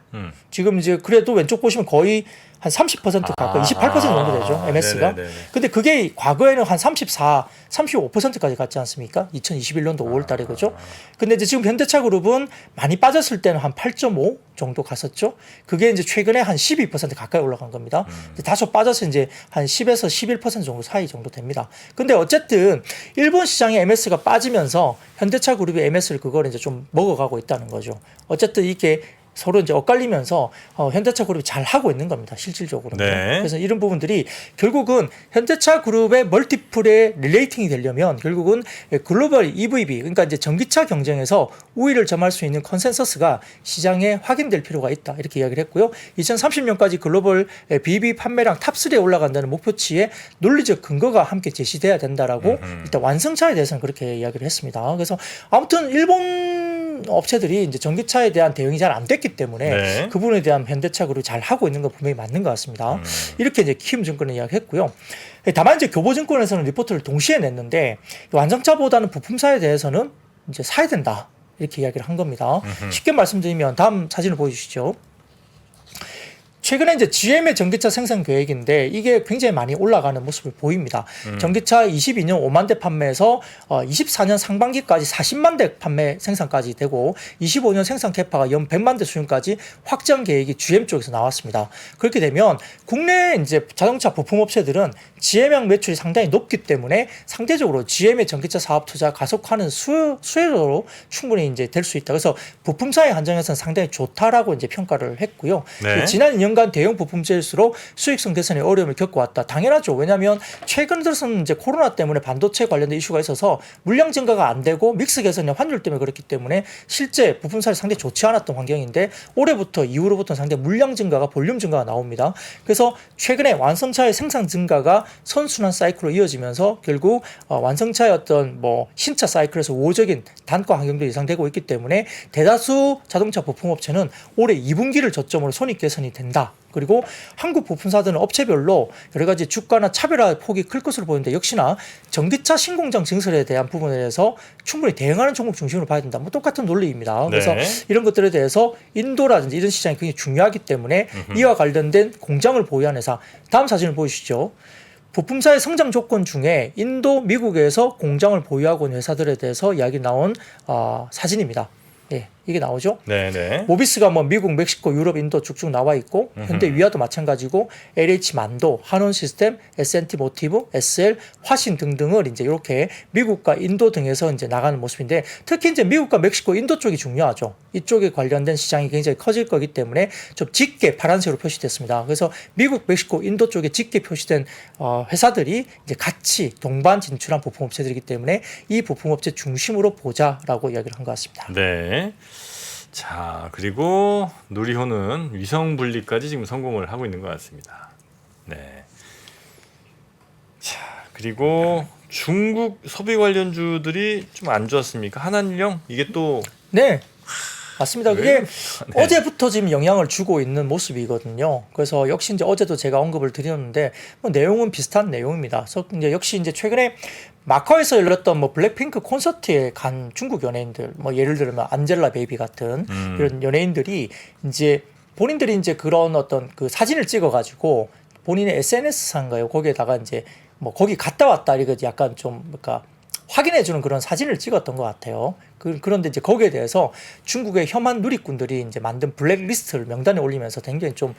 지금 이제 그래도 왼쪽 보시면 거의 한 30% 가까이 28% 정도 되죠. MS가. 네네네네. 근데 그게 과거에는 한 34, 35%까지 갔지 않습니까? 2021년도 5월 달에 그죠? 근데 이제 지금 현대차 그룹은 많이 빠졌을 때는 한 8.5 정도 갔었죠. 그게 이제 최근에 한 12% 가까이 올라간 겁니다. 다소 빠져서 이제 한 10에서 11% 정도 사이 정도 됩니다. 근데 어쨌든 일본 시장의 MS가 빠지면서 현대차 그룹이 MS를 그걸 이제 좀 먹어가고 있다는 거죠. 어쨌든 이게 서로 이제 엇갈리면서 현대차 그룹이 잘 하고 있는 겁니다. 실질적으로. 네. 그래서 이런 부분들이 결국은 현대차 그룹의 멀티플에 릴레이팅이 되려면 결국은 글로벌 EVB, 그러니까 이제 전기차 경쟁에서 우위를 점할 수 있는 컨센서스가 시장에 확인될 필요가 있다. 이렇게 이야기를 했고요. 2030년까지 글로벌 BEV 판매량 탑3에 올라간다는 목표치에 논리적 근거가 함께 제시돼야 된다라고 일단 완성차에 대해서는 그렇게 이야기를 했습니다. 그래서 아무튼 일본 업체들이 이제 전기차에 대한 대응이 잘 안 됐기 때문에 네. 그 부분에 대한 현대차 그룹이 잘 하고 있는 거 분명히 맞는 것 같습니다. 이렇게 이제 키움증권은 이야기했고요. 다만 이제 교보증권에서는 리포트를 동시에 냈는데 완성차보다는 부품사에 대해서는 이제 사야 된다 이렇게 이야기를 한 겁니다. 쉽게 말씀드리면 다음 사진을 보여주시죠. 최근에 이제 GM의 전기차 생산 계획인데 이게 굉장히 많이 올라가는 모습을 보입니다. 전기차 22년 5만 대 판매에서 24년 상반기까지 40만 대 판매 생산까지 되고 25년 생산 캐파가 연 100만 대 수준까지 확장 계획이 GM 쪽에서 나왔습니다. 그렇게 되면 국내 이제 자동차 부품 업체들은 GM형 매출이 상당히 높기 때문에 상대적으로 GM의 전기차 사업 투자 가속화는 수혜로 충분히 이제 될 수 있다. 그래서 부품사의 한정에서는 상당히 좋다라고 이제 평가를 했고요. 네. 지난 2년간 대형 부품체일수록 수익성 개선에 어려움을 겪어왔다. 당연하죠. 왜냐하면 최근 들어서는 이제 코로나 때문에 반도체 관련된 이슈가 있어서 물량 증가가 안 되고 믹스 개선이나 환율 때문에 그렇기 때문에 실제 부품사를 상당히 좋지 않았던 환경인데 올해부터 이후로부터는 상당히 물량 증가가 볼륨 증가가 나옵니다. 그래서 최근에 완성차의 생산 증가가 선순환 사이클로 이어지면서 결국 완성차의 어떤 뭐 신차 사이클에서 우호적인 단가 환경도 예상되고 있기 때문에 대다수 자동차 부품업체는 올해 2분기를 저점으로 손익 개선이 된다. 그리고 한국 부품사들은 업체별로 여러 가지 주가나 차별화 폭이 클 것으로 보이는데 역시나 전기차 신공장 증설에 대한 부분에 대해서 충분히 대응하는 종목 중심으로 봐야 된다. 뭐 똑같은 논리입니다. 그래서 네. 이런 것들에 대해서 인도라든지 이런 시장이 굉장히 중요하기 때문에 이와 관련된 공장을 보유한 회사 다음 사진을 보여주시죠. 부품사의 성장 조건 중에 인도, 미국에서 공장을 보유하고 있는 회사들에 대해서 이야기 나온 사진입니다. 예, 이게 나오죠. 네네. 모비스가 뭐 미국, 멕시코, 유럽, 인도 쭉쭉 나와 있고 현대 위아도 마찬가지고 LH 만도, 한원 시스템, S&T 모티브, SL, 화신 등등을 이제 이렇게 미국과 인도 등에서 이제 나가는 모습인데 특히 이제 미국과 멕시코, 인도 쪽이 중요하죠. 이쪽에 관련된 시장이 굉장히 커질 거기 때문에 좀 짙게 파란색으로 표시됐습니다. 그래서 미국, 멕시코, 인도 쪽에 짙게 표시된 회사들이 이제 같이 동반 진출한 부품업체들이기 때문에 이 부품업체 중심으로 보자라고 이야기를 한 것 같습니다. 네. 자, 그리고 누리호는 위성 분리까지 지금 성공을 하고 있는 것 같습니다. 네. 그리고 중국 소비 관련주들이 좀 안 좋았습니까? 한한령 이게 또 네. 맞습니다. 그게 네. 어제부터 지금 영향을 주고 있는 모습이거든요. 그래서 역시 이제 어제도 제가 언급을 드렸는데 뭐 내용은 비슷한 내용입니다. 그래서 이제 역시 이제 최근에 마카오에서 열렸던 뭐 블랙핑크 콘서트에 간 중국 연예인들, 뭐 예를 들면 안젤라 베이비 같은 이런 연예인들이 이제 본인들이 이제 그런 어떤 그 사진을 찍어가지고 본인의 SNS상가요. 거기에다가 이제 뭐 거기 갔다 왔다 이거 약간 좀 그러니까 확인해주는 그런 사진을 찍었던 것 같아요. 그런데 이제 거기에 대해서 중국의 혐한 누리꾼들이 이제 만든 블랙리스트를 명단에 올리면서 굉장히 좀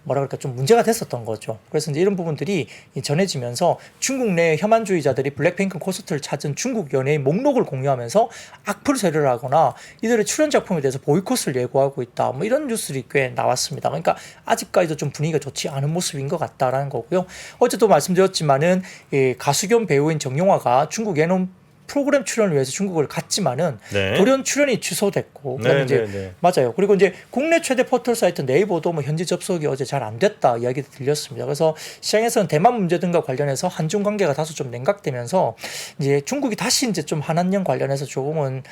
뭐라 그럴까 좀 문제가 됐었던 거죠. 그래서 이제 이런 부분들이 전해지면서 중국 내 혐한주의자들이 블랙핑크 콘서트를 찾은 중국 연예인 목록을 공유하면서 악플 세례를 하거나 이들의 출연 작품에 대해서 보이콧을 예고하고 있다. 뭐 이런 뉴스들이 꽤 나왔습니다. 그러니까 아직까지도 좀 분위기가 좋지 않은 모습인 것 같다라는 거고요. 어제도 말씀드렸지만은 가수 겸 배우인 정용화가 중국 예능 프로그램 출연을 위해서 중국을 갔지만은 네. 돌연 출연이 취소됐고 그다음에 이제 맞아요. 그리고 이제 국내 최대 포털 사이트 네이버도 뭐 현지 접속이 어제 잘 안 됐다 이야기도 들렸습니다. 그래서 시장에서는 대만 문제 등과 관련해서 한중 관계가 다소 좀 냉각되면서 이제 중국이 다시 이제 좀 한한령 관련해서 조금은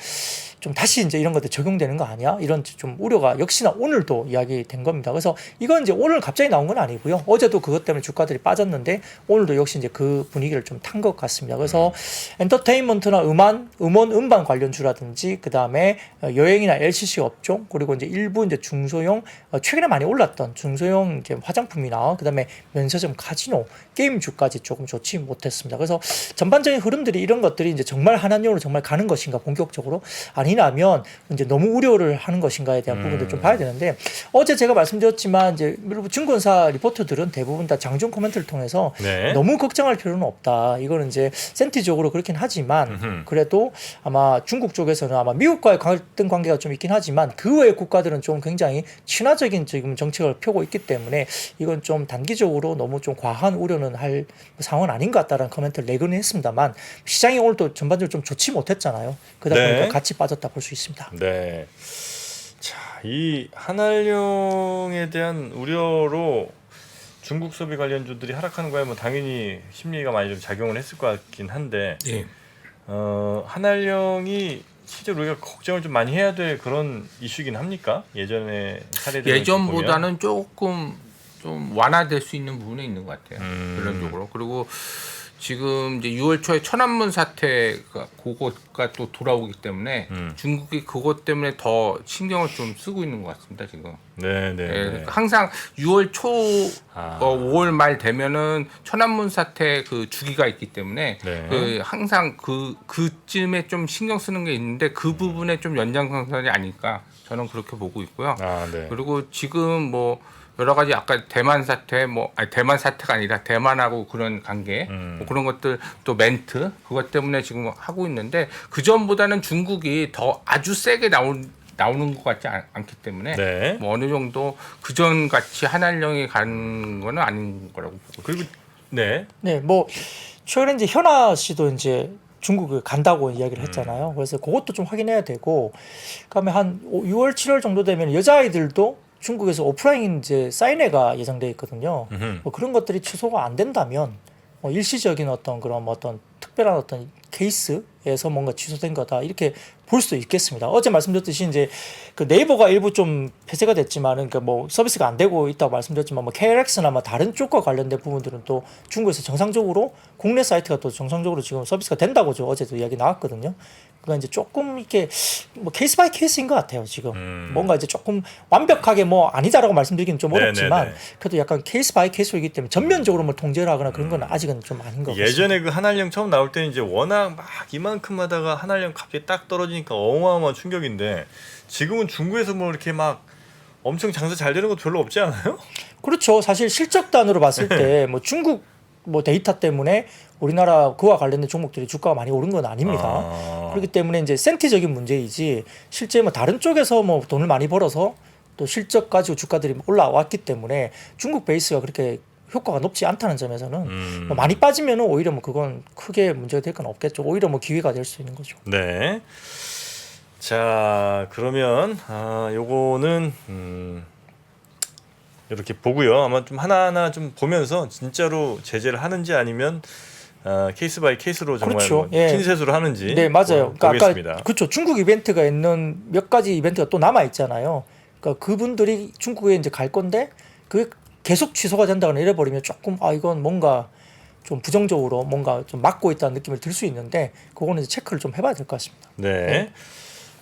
좀 다시 이제 이런 것들 적용되는 거 아니야? 이런 좀 우려가 역시나 오늘도 이야기된 겁니다. 그래서 이건 이제 오늘 갑자기 나온 건 아니고요. 어제도 그것 때문에 주가들이 빠졌는데 오늘도 역시 이제 그 분위기를 좀 탄 것 같습니다. 그래서 엔터테인먼트나 음원, 음반 관련주라든지 그 다음에 여행이나 LCC 업종 그리고 이제 일부 이제 중소형 최근에 많이 올랐던 중소형 이제 화장품이나 그 다음에 면세점, 카지노, 게임주까지 조금 좋지 못했습니다. 그래서 전반적인 흐름들이 이런 것들이 이제 정말 한한령으로 정말 가는 것인가 본격적으로 아니라면 이제 너무 우려를 하는 것인가에 대한 부분들 좀 봐야 되는데 어제 제가 말씀드렸지만 이제 증권사 리포터들은 대부분 다 장중 코멘트를 통해서 네. 너무 걱정할 필요는 없다. 이거는 이제 센티적으로 그렇긴 하지만 그래도 아마 중국 쪽에서는 아마 미국과의 갈등 관계가 좀 있긴 하지만 그 외의 국가들은 좀 굉장히 친화적인 지금 정책을 펴고 있기 때문에 이건 좀 단기적으로 너무 좀 과한 우려는 할 상황은 아닌 것 같다라는 코멘트를 내기는 했습니다만 시장이 오늘 또 전반적으로 좀 좋지 못했잖아요. 그러다 보니까 같이 빠졌다 볼 수 있습니다. 네. 자, 이 한한령에 대한 우려로 중국 소비 관련주들이 하락하는 거야 뭐 당연히 심리가 많이 좀 작용을 했을 것 같긴 한데 예. 한한령이 실제로 우리가 걱정을 좀 많이 해야 될 그런 이슈긴 합니까? 예전에 사례들 예전보다는 조금 좀 완화될 수 있는 부분이 있는 것 같아요. 결론적으로. 그리고 지금 이제 6월 초에 천안문 사태가 그거가 또 돌아오기 때문에 중국이 그것 때문에 더 신경을 좀 쓰고 있는 것 같습니다 지금. 네. 네. 항상 6월 초, 5월 말 되면은 천안문 사태 그 주기가 있기 때문에 그 항상 그쯤에 좀 신경 쓰는 게 있는데 그 부분에 좀 연장선상이 아닐까 저는 그렇게 보고 있고요. 그리고 지금 뭐 여러 가지 아까 대만 사태 대만 사태가 아니라 대만하고 그런 관계 뭐 그런 것들 또 멘트 그것 때문에 지금 하고 있는데 그 전보다는 중국이 더 아주 세게 나오는 것 같지 않기 때문에 뭐 어느 정도 그 전 같이 한한령이 가는 거는 아닌 거라고 보고 그리고 뭐 최근에 이제 현아 씨도 이제 중국을 간다고 이야기를 했잖아요. 그래서 그것도 좀 확인해야 되고 그다음에 한 6월 7월 정도 되면 여자아이들도 중국에서 오프라인 이제 사인회가 예정돼 있거든요. 뭐 그런 것들이 취소가 안 된다면 일시적인 어떤 그런 어떤 특별한 어떤 케이스에서 뭔가 취소된 거다 이렇게 볼 수도 있겠습니다. 어제 말씀드렸듯이 이제 그 네이버가 일부 좀 폐쇄가 됐지만은 그러니까 뭐 서비스가 안 되고 있다고 말씀드렸지만 뭐 KLX나 뭐 다른 쪽과 관련된 부분들은 또 중국에서 정상적으로 국내 사이트가 또 정상적으로 지금 서비스가 된다고 어제도 이야기 나왔거든요. 그러니까 이제 조금 이렇게 뭐 케이스 바이 케이스인 것 같아요 지금. 뭔가 이제 조금 완벽하게 뭐 아니다라고 말씀드리기는 좀 어렵지만 그래도 약간 케이스 바이 케이스이기 때문에 전면적으로 뭐 통제를 하거나 그런 건 아직은 좀 아닌 것 같습니다. 예전에 그 한한령 처음 나올 때는 이제 워낙 막 이만큼 하다가 한한령 갑자기 딱 떨어지니까 어마어마한 충격인데 지금은 중국에서 뭐 이렇게 막 엄청 장사 잘 되는 것도 별로 없지 않아요? 그렇죠. 사실 실적단으로 봤을 때 뭐 중국 뭐 데이터 때문에 우리나라 그와 관련된 종목들이 주가가 많이 오른 건 아닙니다. 그렇기 때문에 이제 센티적인 문제이지 실제 뭐 다른 쪽에서 뭐 돈을 많이 벌어서 또 실적 가지고 주가들이 올라왔기 때문에 중국 베이스가 그렇게 효과가 높지 않다는 점에서는 뭐 많이 빠지면은 오히려 뭐 그건 크게 문제가 될 건 없겠죠. 오히려 뭐 기회가 될 수 있는 거죠. 네. 자 그러면 요거는 이렇게 보고요. 아마 좀 하나하나 좀 보면서 진짜로 제재를 하는지 아니면 케이스 바이 케이스로 정말 그렇죠. 뭐 예. 핀셋으로 하는지 네, 맞아요. 그러니까 보겠습니다. 아까 그렇죠. 중국 이벤트가 있는 몇 가지 이벤트가 또 남아 있잖아요. 그러니까 그분들이 중국에 이제 갈 건데 그 계속 취소가 된다거나 이래 버리면 조금 이건 뭔가 좀 부정적으로 뭔가 좀 막고 있다는 느낌을 들 수 있는데 그거는 이제 체크를 좀 해봐야 될 것 같습니다. 네.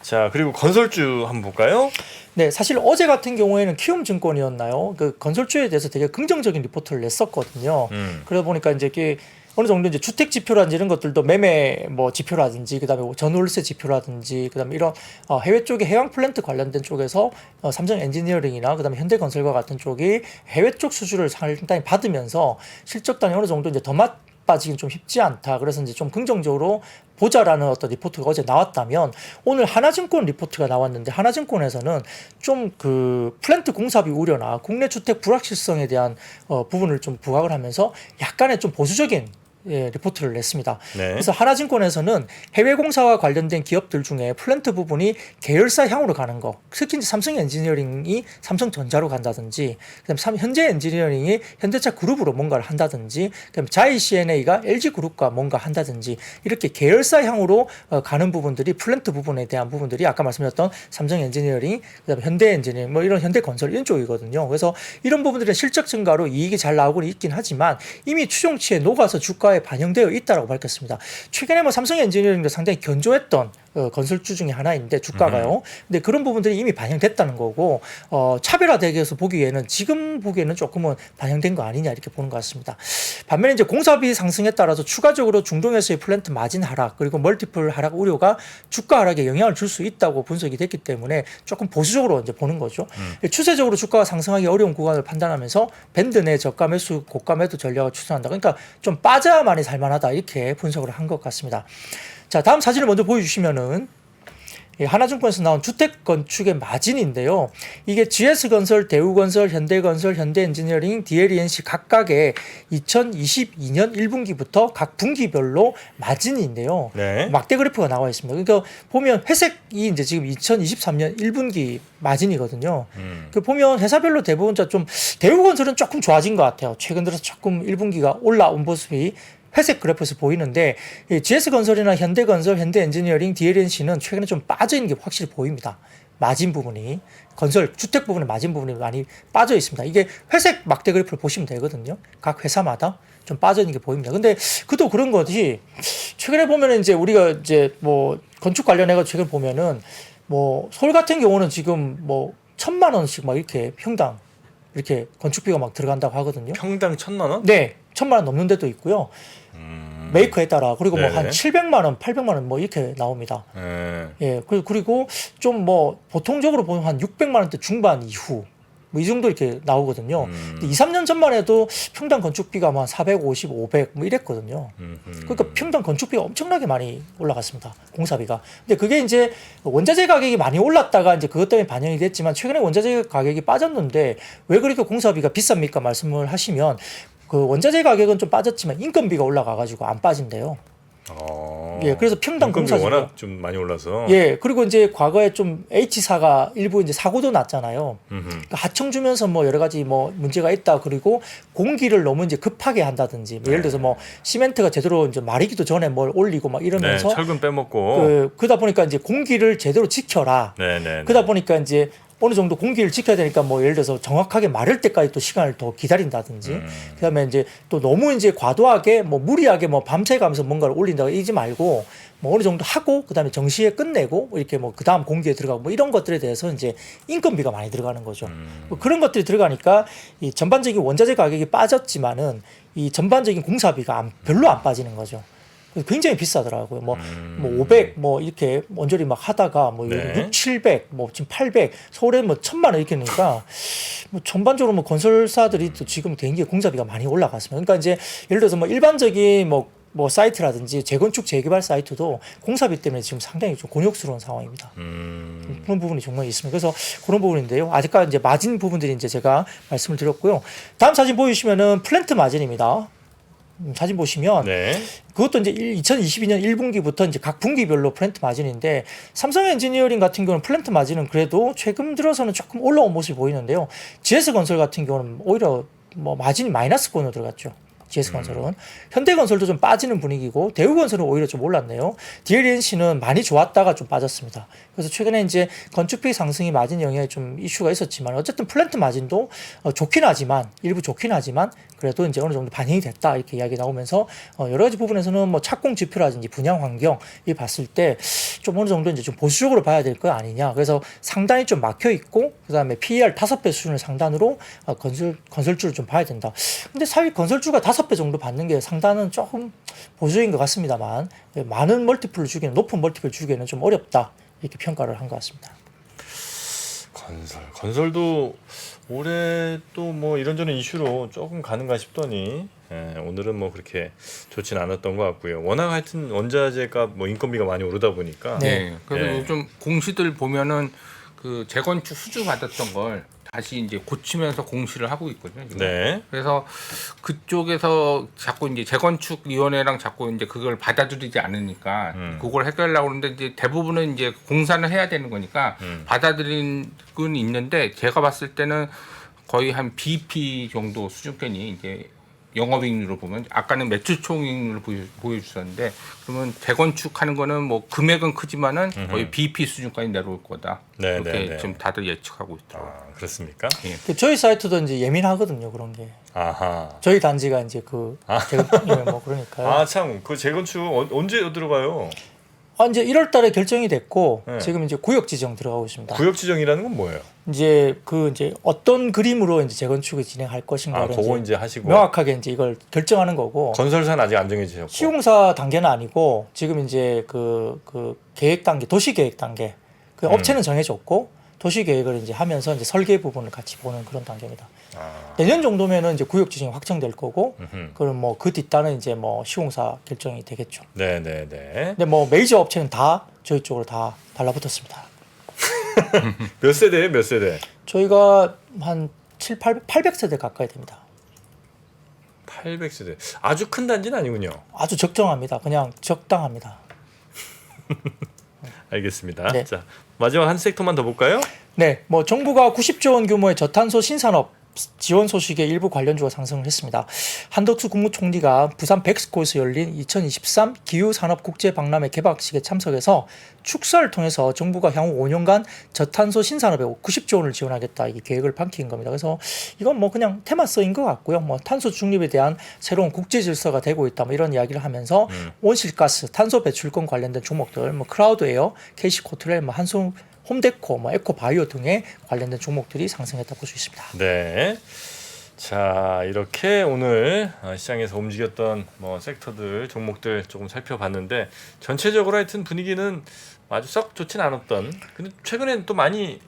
자, 그리고 건설주 한번 볼까요? 네, 사실 어제 같은 경우에는 키움증권이었나요? 그 건설주에 대해서 되게 긍정적인 리포트를 냈었거든요. 그러다 보니까 이제 이게 어느 정도 이제 주택 지표라든지 이런 것들도 매매 뭐 지표라든지 그다음에 전월세 지표라든지 그다음에 이런 해외 쪽에 해양 플랜트 관련된 쪽에서 삼성 엔지니어링이나 그다음에 현대건설과 같은 쪽이 해외 쪽 수주를 상당히 받으면서 실적단이 어느 정도 이제 더 빠지긴 좀 쉽지 않다. 그래서 이제 좀 긍정적으로 보자라는 어떤 리포트가 어제 나왔다면 오늘 하나증권 리포트가 나왔는데 하나증권에서는 좀 그 플랜트 공사비 우려나 국내 주택 불확실성에 대한 부분을 좀 부각을 하면서 약간의 좀 보수적인 리포트를 냈습니다. 네. 그래서 하나증권에서는 해외 공사와 관련된 기업들 중에 플랜트 부분이 계열사향으로 가는 거, 특히 이제 삼성 엔지니어링이 삼성전자로 간다든지, 그다음에 현재 엔지니어링이 현대차 그룹으로 뭔가를 한다든지, 그다음에 자이 CNA가 LG 그룹과 뭔가 한다든지 이렇게 계열사향으로 가는 부분들이 플랜트 부분에 대한 부분들이 아까 말씀드렸던 삼성 엔지니어링, 그다음에 현대 엔지니어링, 뭐 이런 현대건설 이런 쪽이거든요. 그래서 이런 부분들은 실적 증가로 이익이 잘 나오고 있긴 하지만 이미 추정치에 녹아서 주가에 반영되어 있다라고 밝혔습니다. 최근에 뭐 삼성 엔지니어링도 상당히 견조했던 건설주 중에 하나인데 주가가요. 근데 그런 부분들이 이미 반영됐다는 거고 차별화되게해서 보기에는 지금 보기에는 조금은 반영된 거 아니냐 이렇게 보는 것 같습니다. 반면에 이제 공사비 상승에 따라서 추가적으로 중동에서의 플랜트 마진 하락 그리고 멀티플 하락 우려가 주가 하락에 영향을 줄 수 있다고 분석이 됐기 때문에 조금 보수적으로 이제 보는 거죠. 추세적으로 주가가 상승하기 어려운 구간을 판단하면서 밴드 내 저가 매수 고가 매도 전략을 추천한다. 그러니까 좀 빠져야만이 살만하다 이렇게 분석을 한 것 같습니다. 자, 다음 사진을 먼저 보여주시면은 하나증권에서 나온 주택 건축의 마진인데요. 이게 GS건설, 대우건설, 현대건설, 현대엔지니어링, DLENC 각각의 2022년 1분기부터 각 분기별로 마진인데요. 네. 막대 그래프가 나와 있습니다. 그러니까 보면 회색이 이제 지금 2023년 1분기 마진이거든요. 그 보면 회사별로 대부분 좀 대우건설은 조금 좋아진 것 같아요. 최근 들어서 조금 1분기가 올라온 모습이 회색 그래프에서 보이는데 GS건설이나 현대건설, 현대엔지니어링, DLNC는 최근에 좀 빠져있는 게 확실히 보입니다. 마진 부분이 건설, 주택 부분의 마진 부분이 많이 빠져 있습니다. 이게 회색 막대 그래프를 보시면 되거든요. 각 회사마다 좀 빠져있는 게 보입니다. 근데 그도 그런 거지 최근에 보면은 이제 우리가 이제 뭐 건축 관련해서 최근 보면은 뭐 서울 같은 경우는 지금 뭐 1,000만 원씩 막 이렇게 평당 이렇게 건축비가 막 들어간다고 하거든요. 평당 1,000만 원? 네, 1,000만 원 넘는 데도 있고요. 메이커에 따라 그리고 뭐 한 네. 700만 원, 800만 원 뭐 이렇게 나옵니다. 네. 예, 그리고 좀 뭐 보통적으로 보면 한 600만 원대 중반 이후 뭐 이 정도 이렇게 나오거든요. 근데 2, 3년 전만 해도 평당 건축비가 한 450, 500 뭐 이랬거든요. 그러니까 평당 건축비가 엄청나게 많이 올라갔습니다. 공사비가. 근데 그게 이제 원자재 가격이 많이 올랐다가 이제 그것 때문에 반영이 됐지만 최근에 원자재 가격이 빠졌는데 왜 그렇게 공사비가 비쌉니까? 말씀을 하시면 그 원자재 가격은 좀 빠졌지만 인건비가 올라가가지고 안 빠진대요. 예, 그래서 평당 인건비 공사비가 워낙 좀 많이 올라서. 예, 그리고 이제 과거에 좀 H사가 일부 이제 사고도 났잖아요. 그러니까 하청 주면서 뭐 여러 가지 뭐 문제가 있다. 그리고 공기를 너무 이제 급하게 한다든지 뭐 예를 들어서 뭐 시멘트가 제대로 이제 마르기도 전에 뭘 올리고 막 이러면서 네, 철근 빼먹고. 그러다 보니까 이제 공기를 제대로 지켜라. 네. 그러다 보니까 이제 어느 정도 공기를 지켜야 되니까 뭐 예를 들어서 정확하게 마를 때까지 또 시간을 더 기다린다든지 그다음에 이제 또 너무 이제 과도하게 뭐 무리하게 뭐 밤새 가면서 뭔가를 올린다고 이러지 말고 뭐 어느 정도 하고 그다음에 정시에 끝내고 이렇게 뭐 그다음 공기에 들어가고 뭐 이런 것들에 대해서 이제 인건비가 많이 들어가는 거죠. 뭐 그런 것들이 들어가니까 이 전반적인 원자재 가격이 빠졌지만은 이 전반적인 공사비가 별로 안 빠지는 거죠. 굉장히 비싸더라고요. 뭐 500, 뭐 이렇게 원조리 막 하다가 뭐 네. 6, 700, 뭐 지금 800, 서울에 뭐 1,000만 원 이렇게 되니까 뭐 전반적으로 뭐 건설사들이 또 지금 대인기 공사비가 많이 올라갔습니다. 그러니까 이제 예를 들어서 뭐 일반적인 뭐 사이트라든지 재건축 재개발 사이트도 공사비 때문에 지금 상당히 좀 곤욕스러운 상황입니다. 그런 부분이 정말 있습니다. 그래서 그런 부분인데요. 아직까지 이제 마진 부분들이 이제 제가 말씀을 드렸고요. 다음 사진 보여주시면은 플랜트 마진입니다. 사진 보시면 네. 그것도 이제 2022년 1분기부터 이제 각 분기별로 플랜트 마진인데 삼성 엔지니어링 같은 경우는 플랜트 마진은 그래도 최근 들어서는 조금 올라온 모습이 보이는데요. GS건설 같은 경우는 오히려 뭐 마진이 마이너스권으로 들어갔죠. GS건설은. 현대건설도 좀 빠지는 분위기고 대우건설은 오히려 좀 올랐네요. DLNC는 많이 좋았다가 좀 빠졌습니다. 그래서 최근에 이제 건축비 상승이 마진 영향에 좀 이슈가 있었지만 어쨌든 플랜트 마진도 좋긴 하지만 일부 좋긴 하지만 그래도 이제 어느 정도 반영이 됐다 이렇게 이야기 나오면서 여러 가지 부분에서는 뭐 착공 지표라든지 분양 환경 이 봤을 때 좀 어느 정도 이제 좀 보수적으로 봐야 될 거 아니냐. 그래서 상단이 좀 막혀 있고 그다음에 PER 5배 수준을 상단으로 건설주를 좀 봐야 된다. 근데 사실 건설주가 5배 정도 받는 게 상단은 조금 보수적인 것 같습니다만 많은 멀티플을 주기는 높은 멀티플을 주기에는 좀 어렵다 이렇게 평가를 한 것 같습니다. 건설도 올해 또 뭐 이런저런 이슈로 조금 가는가 싶더니 오늘은 뭐 그렇게 좋지는 않았던 것 같고요. 워낙 하여튼 원자재가 뭐 인건비가 많이 오르다 보니까 네. 그리고 요즘 공시들 보면은 그 재건축 수주 받았던 걸 다시 이제 고치면서 공시를 하고 있거든요. 지금. 네. 그래서 그쪽에서 자꾸 이제 재건축위원회랑 자꾸 이제 그걸 받아들이지 않으니까 그걸 해결하려고 하는데 이제 대부분은 이제 공사는 해야 되는 거니까 받아들인 건 있는데 제가 봤을 때는 거의 한 BP 정도 수준권이 이제 영업이익률로 보면 아까는 매출총익률을 보여주셨는데 그러면 재건축하는 거는 뭐 금액은 크지만은 거의 BP 수준까지 내려올 거다. 네, 이렇게 네, 네. 지금 다들 예측하고 있더라고요. 아, 그렇습니까? 예. 저희 사이트도 이제 예민하거든요 그런 게. 아하. 저희 단지가 이제 그 뭐 그러니까요. 아, 참. 그 재건축 언제 들어가요? 이제 1월달에 결정이 됐고 네. 지금 이제 구역 지정 들어가고 있습니다. 구역 지정이라는 건 뭐예요? 이제 어떤 그림으로 이제 재건축을 진행할 것인가를 그거 이제 하시고 명확하게 이제 이걸 결정하는 거고. 건설사는 아직 안 정해지셨고. 시공사 단계는 아니고 지금 이제 그 계획 단계, 도시 계획 단계. 그 업체는 정해졌고 도시 계획을 이제 하면서 이제 설계 부분을 같이 보는 그런 단계입니다. 내년 정도면은 이제 구역 지정이 확정될 거고, 그럼 뭐 그 뒷단은 이제 뭐 시공사 결정이 되겠죠. 네네네. 근데 뭐 메이저 업체는 다 저희 쪽으로 다 달라붙었습니다. 몇 세대예요? 몇 세대? 저희가 한 800세대 가까이 됩니다. 800세대. 아주 큰 단지는 아니군요. 아주 적정합니다. 그냥 적당합니다. 알겠습니다. 네. 자, 마지막 한 섹터만 더 볼까요? 네, 뭐 정부가 90조 원 규모의 저탄소 신산업 지원 소식에 일부 관련주가 상승을 했습니다. 한덕수 국무총리가 부산 백스코에서 열린 2023 기후산업국제박람회 개막식에 참석해서 축사를 통해서 정부가 향후 5년간 저탄소 신산업에 90조 원을 지원하겠다 이 계획을 밝힌 겁니다. 그래서 이건 뭐 그냥 테마성인 것 같고요. 뭐 탄소 중립에 대한 새로운 국제 질서가 되고 있다 뭐 이런 이야기를 하면서 온실가스, 탄소 배출권 관련된 종목들, 뭐 크라우드웨어, KC코트렐, 뭐 한송 홈데코, 뭐 에코바이오 등에 관련된 종목들이 상승했다 볼 수 있습니다. 네. 자, 이렇게 오늘 시장에서 움직였던 뭐 섹터들, 종목들 조금 살펴봤는데 전체적으로 하여튼 분위기는 아주 썩 좋진 않았던. 근데 최근엔 또 많이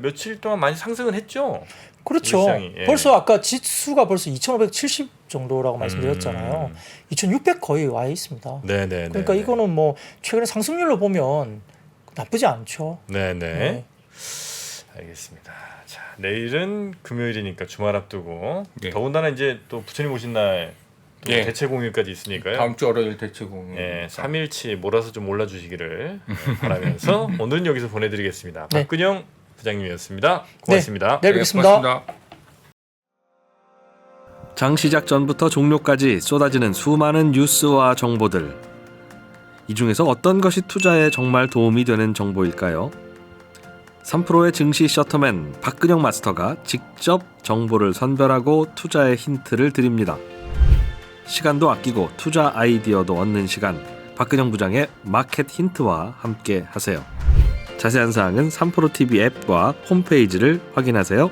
며칠 동안 많이 상승은 했죠. 그렇죠. 시장이, 예. 벌써 아까 지수가 벌써 2,570 정도라고 말씀드렸잖아요. 2,600 거의 와 있습니다. 네네. 그러니까 이거는 뭐 최근에 상승률로 보면 나쁘지 않죠. 네네. 네. 알겠습니다. 자, 내일은 금요일이니까 주말 앞두고 예. 더군다나 이제 또 부처님 오신 날 또 예. 대체 공휴일까지 있으니까요. 다음 주 월요일 대체 공휴일. 예, 3일치 몰아서 좀 올라주시기를 바라면서 오늘은 여기서 보내드리겠습니다. 네. 박근영 부장님이었습니다. 고맙습니다. 내일 뵙겠습니다. 고맙습니다. 장 시작 전부터 종료까지 쏟아지는 수많은 뉴스와 정보들. 이 중에서 어떤 것이 투자에 정말 도움이 되는 정보일까요? 3프로의 증시 셔터맨 박근영 마스터가 직접 정보를 선별하고 투자의 힌트를 드립니다. 시간도 아끼고 투자 아이디어도 얻는 시간, 박근영 부장의 마켓 힌트와 함께 하세요. 자세한 사항은 3프로 TV 앱과 홈페이지를 확인하세요.